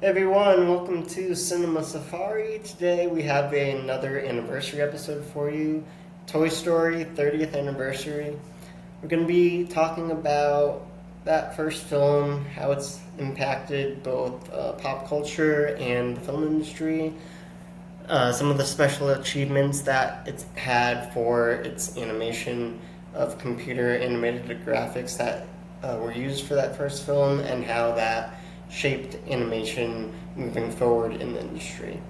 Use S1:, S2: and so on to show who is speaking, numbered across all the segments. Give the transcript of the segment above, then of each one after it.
S1: Hey everyone, welcome to Cinema Safari. Today we have another anniversary episode for you, Toy Story 30th anniversary. We're going to be talking about that first film, how it's impacted both pop culture and the film industry, some of the special achievements that it's had for its animation of computer animated graphics that were used for that first film, and how that shaped animation moving forward in the industry.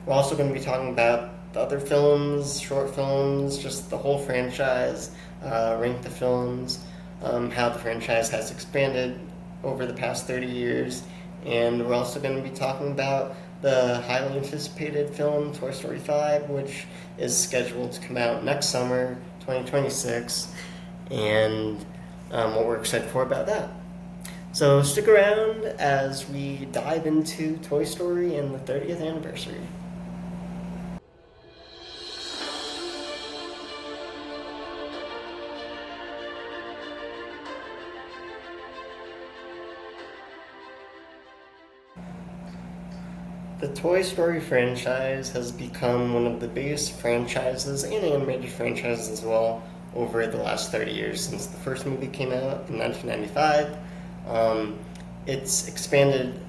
S1: We're also going to be talking about the other films, short films, just the whole franchise, rank the films, how the franchise has expanded over the past 30 years, and we're also going to be talking about the highly anticipated film Toy Story 5, which is scheduled to come out next summer, 2026, and what we're excited for about that. So stick around as we dive into Toy Story and the 30th anniversary. The Toy Story franchise has become one of the biggest franchises and animated franchises as well over the last 30 years since the first movie came out in 1995. It's expanded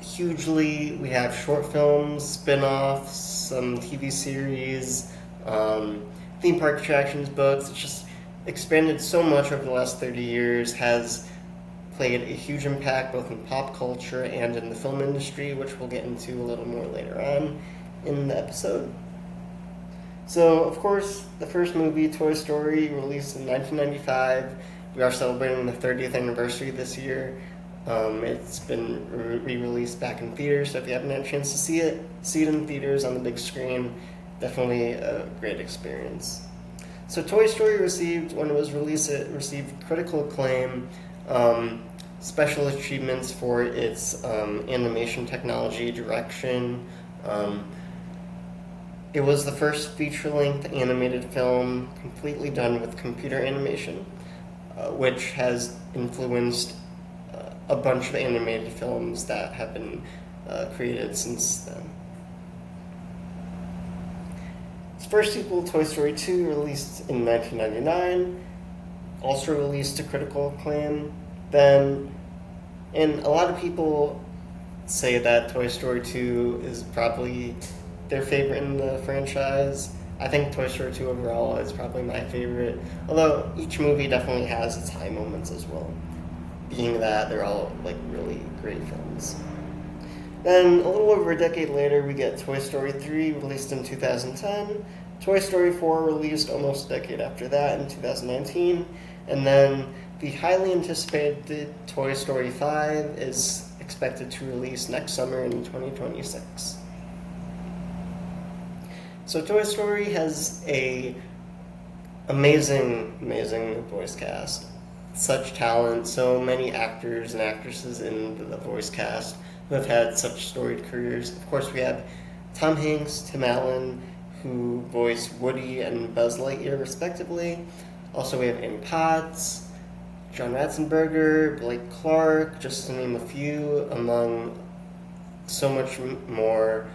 S1: hugely. We have short films, spin-offs, some TV series, theme park attractions, books. It's just expanded so much over the last 30 years, has played a huge impact both in pop culture and in the film industry, which we'll get into a little more later on in the episode. So, of course, the first movie, Toy Story, released in 1995. We are celebrating the 30th anniversary this year. It's been re-released back in theaters, so if you haven't had a chance to see it in theaters on the big screen. Definitely a great experience. So Toy Story when it was released, it received critical acclaim, special achievements for its animation technology, direction. It was the first feature-length animated film completely done with computer animation, which has influenced a bunch of animated films that have been created since then. Its first sequel, Toy Story 2, released in 1999, also released to critical acclaim. And a lot of people say that Toy Story 2 is probably their favorite in the franchise. I think Toy Story 2 overall is probably my favorite, although each movie definitely has its high moments as well, being that they're all really great films. Then, a little over a decade later, we get Toy Story 3, released in 2010. Toy Story 4, released almost a decade after that in 2019. And then the highly anticipated Toy Story 5 is expected to release next summer in 2026. So Toy Story has a amazing voice cast. Such talent, so many actors and actresses in the voice cast who have had such storied careers. Of course, we have Tom Hanks, Tim Allen, who voice Woody and Buzz Lightyear respectively. Also, we have Annie Potts, John Ratzenberger, Blake Clark, just to name a few, among so much more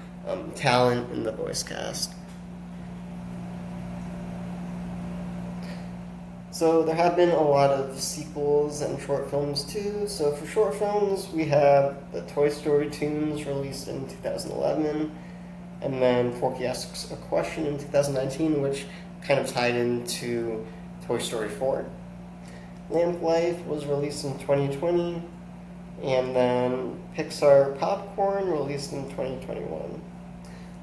S1: talent in the voice cast. So there have been a lot of sequels and short films too. So for short films, we have the Toy Story Tunes, released in 2011, and then Forky Asks a Question in 2019, which kind of tied into Toy Story 4. Lamp Life was released in 2020, and then Pixar Popcorn, released in 2021.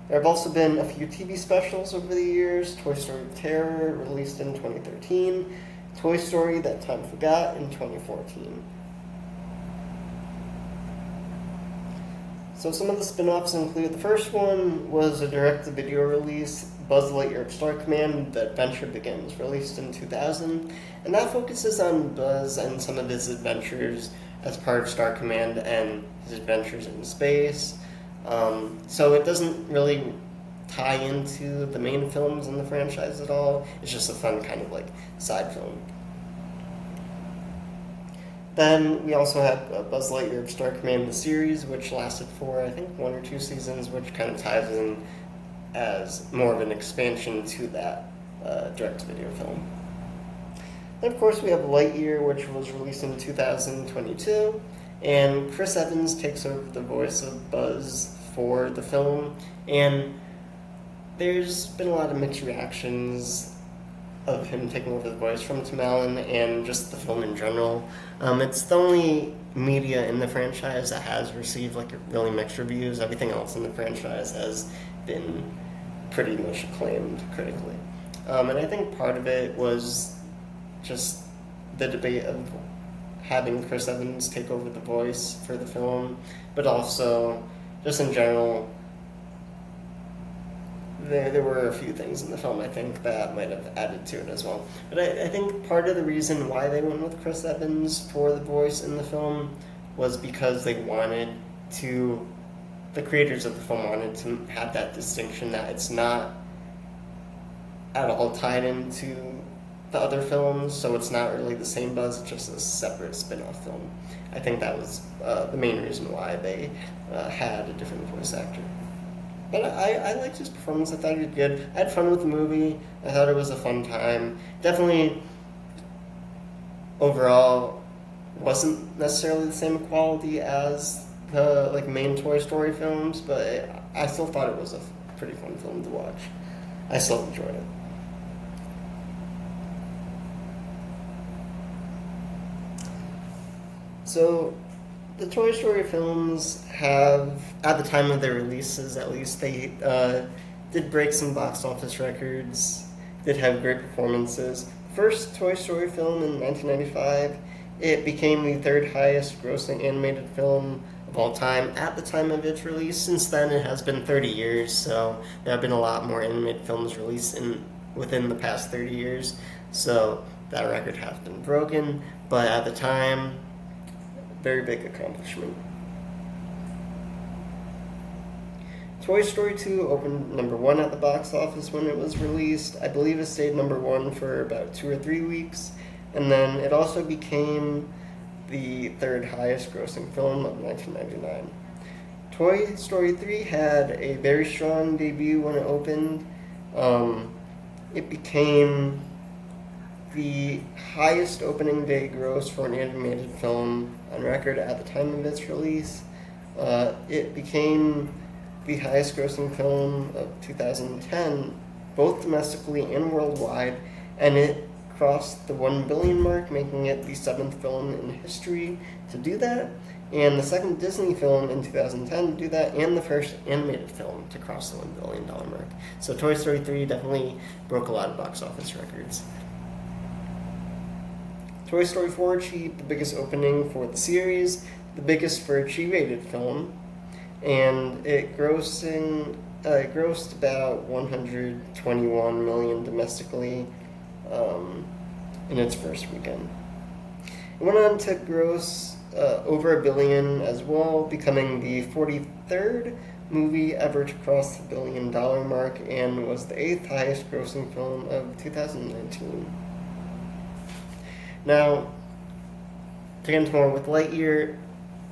S1: There have also been a few TV specials over the years. Toy Story Terror, released in 2013. Toy Story That Time Forgot in 2014. So some of the spin-offs include, the first one was a direct-to-video release, Buzz Lightyear Star Command, The Adventure Begins, released in 2000. And that focuses on Buzz and some of his adventures as part of Star Command and his adventures in space. So it doesn't really tie into the main films in the franchise at all. It's just a fun kind of side film. Then we also had Buzz Lightyear Star Command the series, which lasted for I think 1 or 2 seasons, which kind of ties in as more of an expansion to that direct-to-video film. Then, of course, we have Lightyear, which was released in 2022, and Chris Evans takes over the voice of Buzz for the film, and there's been a lot of mixed reactions of him taking over the voice from Tim Allen and just the film in general. It's the only media in the franchise that has received like really mixed reviews. Everything else in the franchise has been pretty much acclaimed critically. And I think part of it was just the debate of having Chris Evans take over the voice for the film, but also just in general, there were a few things in the film I think that might have added to it as well. But I think part of the reason why they went with Chris Evans for the voice in the film was because they wanted to, the creators of the film wanted to have that distinction that it's not at all tied into the other films, so it's not really the same Buzz, it's just a separate spin-off film. I think that was the main reason why they had a different voice actor. But I liked his performance. I thought he did good. I had fun with the movie. I thought it was a fun time. Definitely, overall, wasn't necessarily the same quality as the main Toy Story films, but I still thought it was a pretty fun film to watch. I still enjoyed it. So, the Toy Story films have, at the time of their releases at least, they did break some box office records, did have great performances. First Toy Story film in 1995, it became the third highest grossing animated film of all time at the time of its release. Since then it has been 30 years, so there have been a lot more animated films released within the past 30 years, so that record has been broken, but at the time, very big accomplishment. Toy Story 2 opened number 1 at the box office when it was released. I believe it stayed number 1 for about 2 or 3 weeks, and then it also became the third highest grossing film of 1999. Toy Story 3 had a very strong debut when it opened. It became the highest opening day gross for an animated film on record at the time of its release. It became the highest grossing film of 2010, both domestically and worldwide, and it crossed the 1 billion mark, making it the 7th film in history to do that, and the second Disney film in 2010 to do that, and the first animated film to cross the $1 billion mark. So Toy Story 3 definitely broke a lot of box office records. Toy Story 4 achieved the biggest opening for the series, the biggest for a G-rated film, and it grossed about $121 million domestically in its first weekend. It went on to gross over $1 billion as well, becoming the 43rd movie ever to cross the $1 billion mark, and was the 8th highest grossing film of 2019. Now, to get into more with Lightyear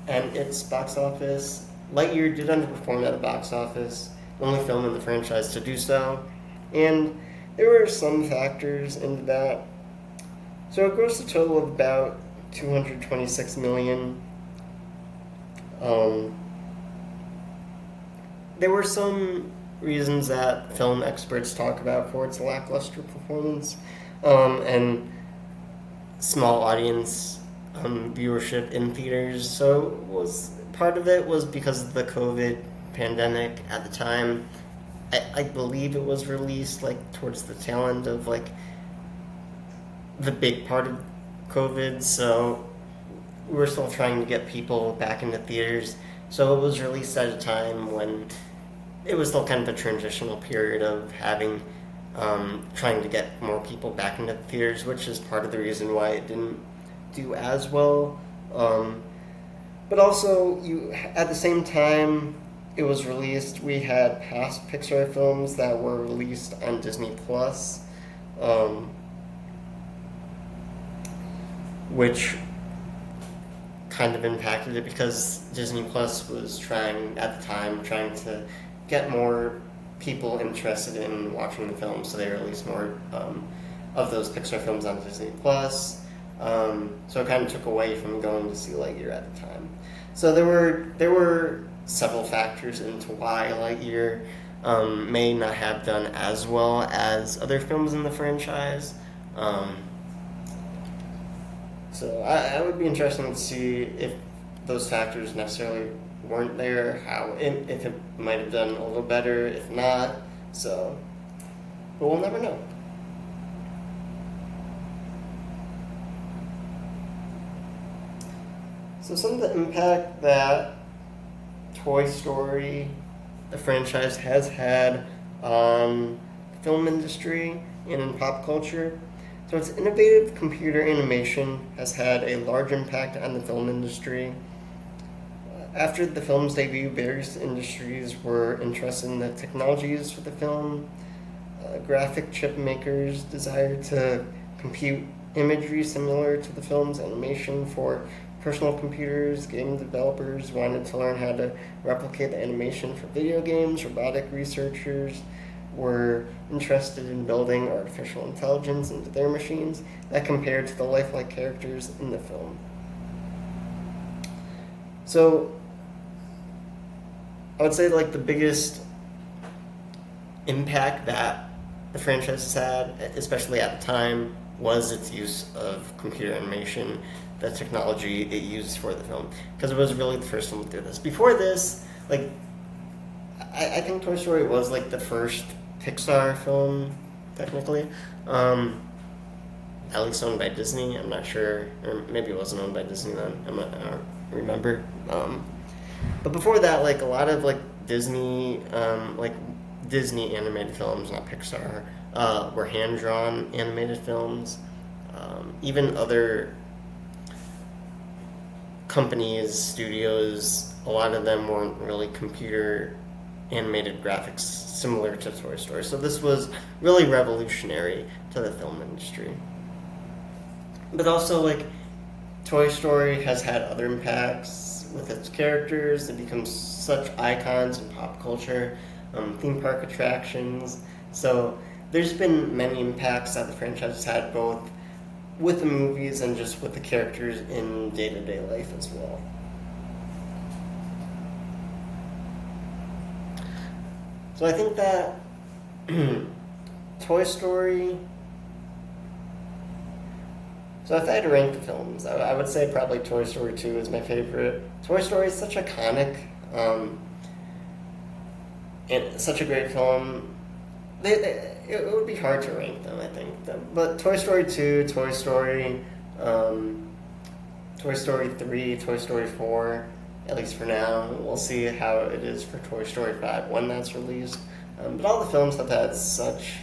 S1: and its box office, Lightyear did underperform at the box office, the only film in the franchise to do so, and there were some factors into that. So it grossed a total of about $226 million. There were some reasons that film experts talk about for its lackluster performance, and small audience viewership in theaters. So part of it was because of the COVID pandemic at the time. I believe it was released towards the tail end of the big part of COVID, so we were still trying to get people back into theaters. So it was released at a time when it was still kind of a transitional period of having trying to get more people back into the theaters, which is part of the reason why it didn't do as well. But also, at the same time it was released, we had past Pixar films that were released on Disney Plus, which kind of impacted it because Disney Plus was trying to get more people interested in watching the film, so they released more of those Pixar films on Disney Plus. So it kind of took away from going to see Lightyear at the time. So there were several factors into why Lightyear may not have done as well as other films in the franchise. So I would be interested to see if those factors necessarily weren't there, if it might have done a little better, if not. So, but we'll never know. So some of the impact that Toy Story, the franchise, has had on the film industry and in pop culture. So its innovative computer animation has had a large impact on the film industry. After the film's debut, various industries were interested in the technologies for the film. Graphic chip makers desired to compute imagery similar to the film's animation for personal computers. Game developers wanted to learn how to replicate the animation for video games. Robotic researchers were interested in building artificial intelligence into their machines that compared to the lifelike characters in the film. So I would say like the biggest impact that the franchise has had, especially at the time, was its use of computer animation, the technology it used for the film, because it was really the first one to do this. Before this, like, I think Toy Story was like the first Pixar film, technically, at least owned by Disney. I'm not sure, or maybe it wasn't owned by Disney then. I don't remember. But before that, like a lot of Disney animated films, not Pixar, were hand-drawn animated films. Even other companies, studios, a lot of them weren't really computer animated graphics similar to Toy Story. So this was really revolutionary to the film industry. But also, Toy Story has had other impacts with its characters. They become such icons in pop culture, theme park attractions. So there's been many impacts that the franchise has had, both with the movies and just with the characters in day-to-day life as well. So I think that Toy Story... So if I had to rank the films, I would say probably Toy Story 2 is my favorite. Toy Story is such iconic, and such a great film. It would be hard to rank them, I think. But Toy Story 2, Toy Story 3, Toy Story 4, at least for now. We'll see how it is for Toy Story 5 when that's released. But all the films have had such...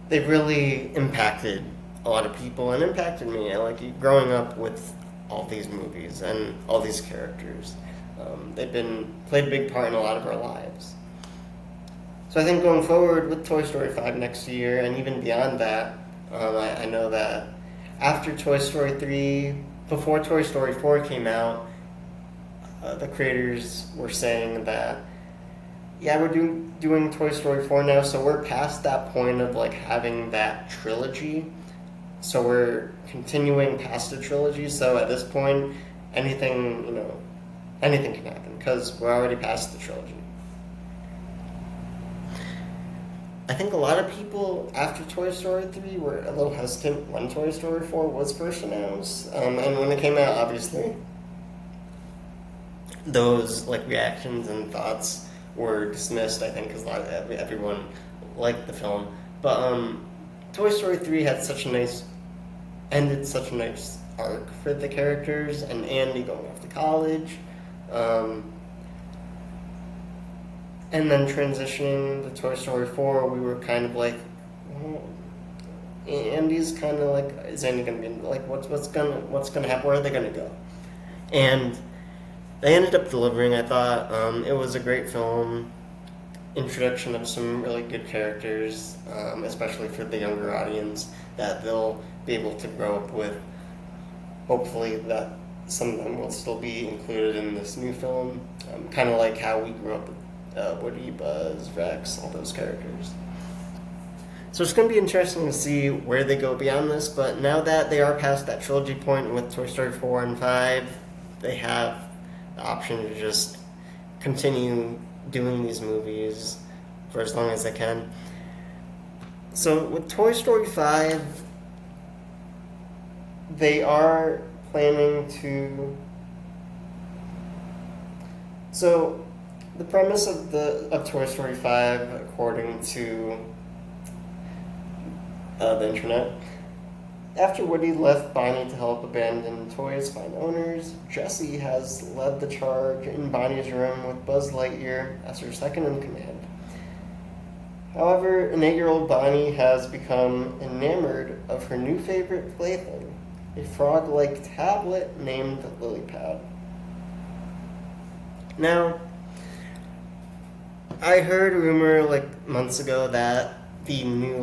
S1: they've really impacted a lot of people and impacted me. Growing up with all these movies and all these characters. They've played a big part in a lot of our lives. So I think going forward with Toy Story 5 next year, and even beyond that, I know that after Toy Story 3, before Toy Story 4 came out, the creators were saying that, yeah, we're doing Toy Story 4 now, so we're past that point of having that trilogy. So we're continuing past the trilogy, so at this point, anything can happen, because we're already past the trilogy. I think a lot of people after Toy Story 3 were a little hesitant when Toy Story 4 was first announced. And when it came out, obviously, those reactions and thoughts were dismissed, I think, because everyone liked the film. But Toy Story 3 ended such a nice arc for the characters, and Andy going off to college. And then transitioning to Toy Story 4, we were kind of Andy's kind of is Andy going to be what's gonna happen? Where are they going to go? And they ended up delivering. I thought it was a great film, introduction of some really good characters, especially for the younger audience, that they'll be able to grow up with hopefully that some of them will still be included in this new film, kind of like how we grew up with Woody, Buzz, Rex, all those characters. So it's going to be interesting to see where they go beyond this, but now that they are past that trilogy point with Toy Story 4 and 5, they have the option to just continue doing these movies for as long as they can. So with Toy Story 5, they are planning to... So the premise of Toy Story 5, according to the internet, after Woody left Bonnie to help abandoned toys find owners, Jessie has led the charge in Bonnie's room with Buzz Lightyear as her second in command. However, an 8-year-old Bonnie has become enamored of her new favorite plaything, a frog-like tablet named Lilypad. Now, I heard a rumor months ago that the new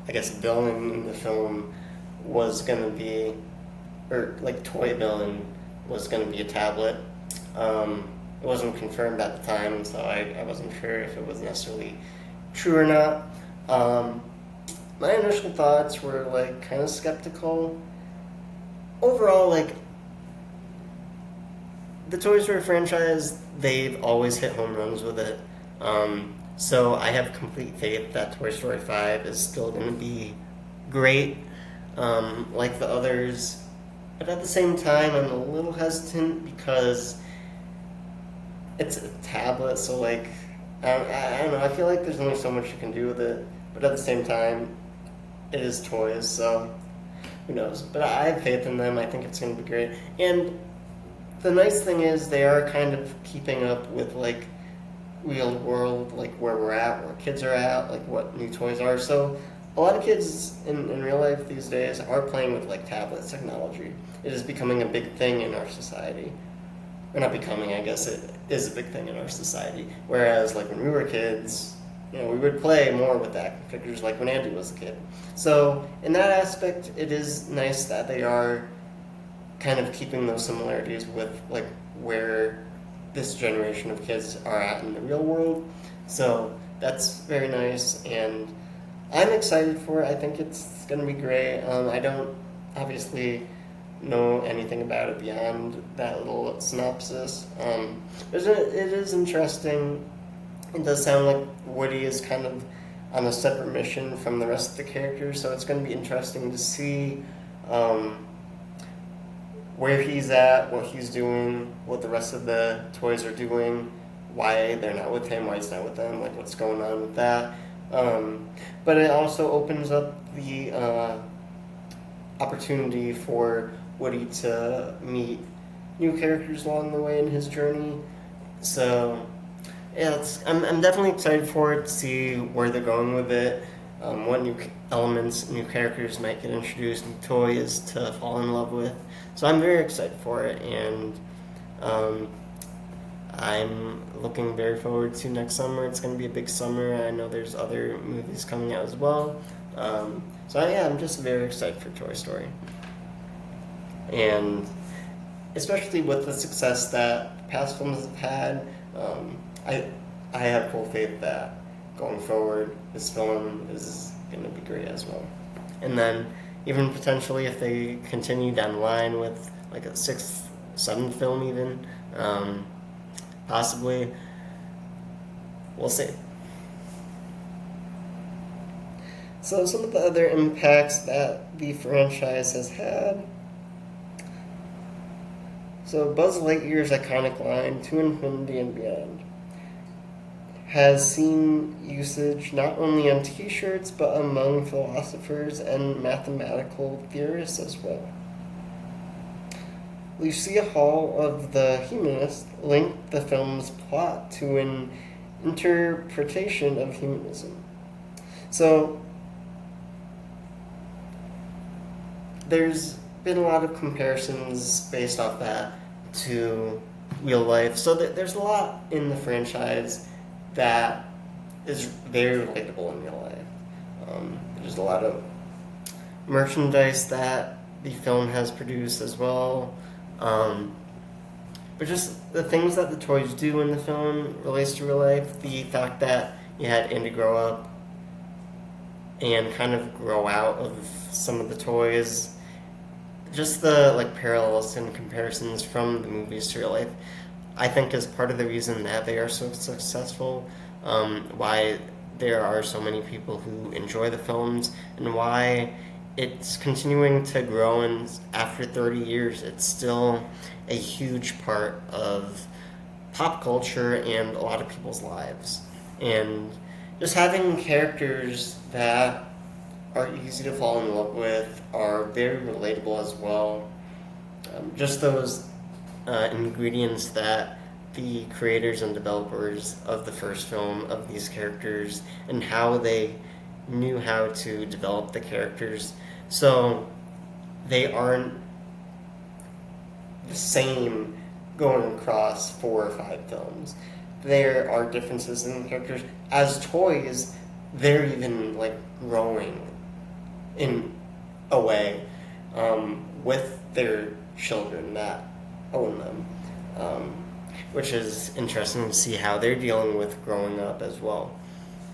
S1: villain in the film was gonna be, toy villain was gonna be a tablet. It wasn't confirmed at the time, so I wasn't sure if it was necessarily true or not. My initial thoughts were kind of skeptical. Overall, the Toy Story franchise, they've always hit home runs with it. So I have complete faith that Toy Story 5 is still going to be great, like the others. But at the same time, I'm a little hesitant because it's a tablet, so I don't know, I feel like there's only so much you can do with it. But at the same time, it is toys, so who knows. But I have faith in them. I think it's going to be great. And the nice thing is they are kind of keeping up with real world, where we're at, where kids are at, what new toys are. So a lot of kids in real life these days are playing with tablet technology. It is becoming a big thing in our society. Or not becoming, I guess it is a big thing in our society. Whereas when we were kids, we would play more with action figures when Andy was a kid. So in that aspect, it is nice that they are kind of keeping those similarities with where this generation of kids are at in the real world. So that's very nice, and I'm excited for it. I think it's going to be great. I don't obviously know anything about it beyond that little synopsis. But it is interesting. It does sound like Woody is kind of on a separate mission from the rest of the characters, so it's going to be interesting to see where he's at, what he's doing, what the rest of the toys are doing, why they're not with him, why he's not with them, what's going on with that. But it also opens up the opportunity for Woody to meet new characters along the way in his journey. So, yeah, I'm definitely excited for it, to see where they're going with it, what new elements, new characters might get introduced, new toys to fall in love with. So I'm very excited for it, and I'm looking very forward to next summer. It's going to be a big summer. I know there's other movies coming out as well. I'm just very excited for Toy Story. And especially with the success that past films have had, I have full faith that going forward, this film is going to be great as well. And then even potentially if they continue down the line with a 6th, 7th film even, possibly, we'll see. So some of the other impacts that the franchise has had. So Buzz Lightyear's iconic line, "To Infinity and Beyond," has seen usage not only on t-shirts but among philosophers and mathematical theorists as well. Lucia Hall of The Humanist linked the film's plot to an interpretation of humanism. So there's been a lot of comparisons based off that to real life. So there's a lot in the franchise that is very relatable in real life. There's a lot of merchandise that the film has produced as well. But just the things that the toys do in the film relates to real life. The fact that you had Andy grow up and kind of grow out of some of the toys. Just the parallels and comparisons from the movies to real life, I think, is part of the reason that they are so successful. Why there are so many people who enjoy the films, and why it's continuing to grow. And after 30 years, it's still a huge part of pop culture and a lot of people's lives. And just having characters that are easy to fall in love with, are very relatable as well. Just those ingredients that the creators and developers of the first film, of these characters, and how they knew how to develop the characters so they aren't the same going across 4 or 5 films. There are differences in the characters. As toys, they're even growing in a way with their children that own them, which is interesting to see how they're dealing with growing up as well.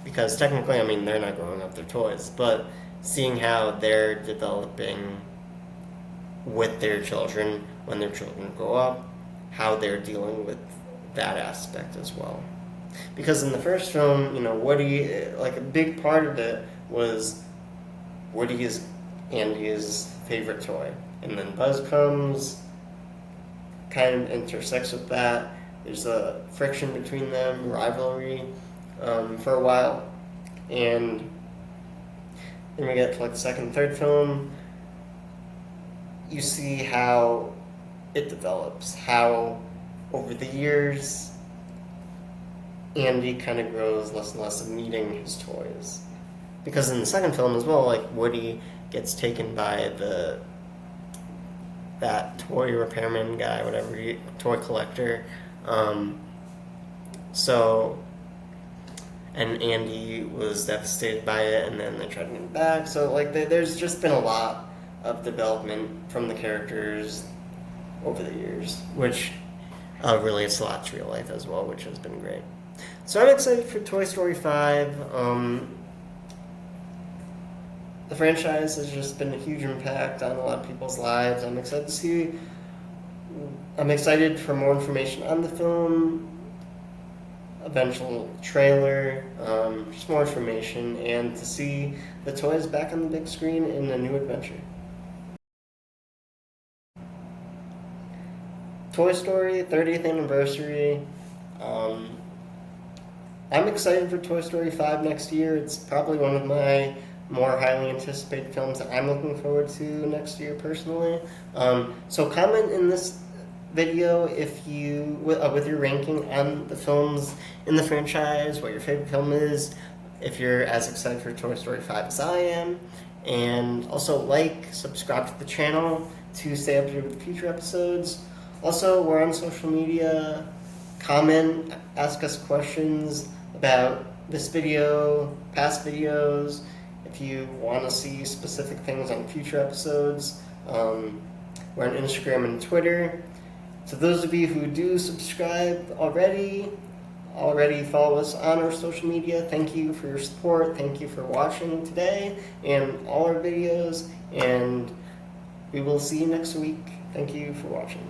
S1: Because technically, they're not growing up, they're toys, but seeing how they're developing with their children when their children grow up, how they're dealing with that aspect as well. Because in the first film, Woody, a big part of it was Woody is Andy's favorite toy. And then Buzz comes, kind of intersects with that. There's a friction between them, rivalry for a while. And then we get to the second and third film. You see how it develops, how over the years Andy kind of grows less and less of needing his toys. Because in the second film as well, Woody gets taken by that toy repairman guy, whatever, toy collector. And Andy was devastated by it, and then they tried to get him back. So there's just been a lot of development from the characters over the years, which relates a lot to real life as well, which has been great. So I'm excited for Toy Story 5. The franchise has just been a huge impact on a lot of people's lives. I'm excited for more information on the film, eventual trailer, just more information, and to see the toys back on the big screen in a new adventure. Toy Story 30th anniversary. I'm excited for Toy Story 5 next year. It's probably one of my more highly anticipated films that I'm looking forward to next year personally. So comment in this video if you with your ranking on the films in the franchise, what your favorite film is, if you're as excited for Toy Story 5 as I am, and also subscribe to the channel to stay up to date with future episodes. Also, we're on social media. Comment, ask us questions about this video, past videos, if you want to see specific things on future episodes. We're on Instagram and Twitter. To those of you who do subscribe already follow us on our social media, thank you for your support. Thank you for watching today and all our videos. And we will see you next week. Thank you for watching.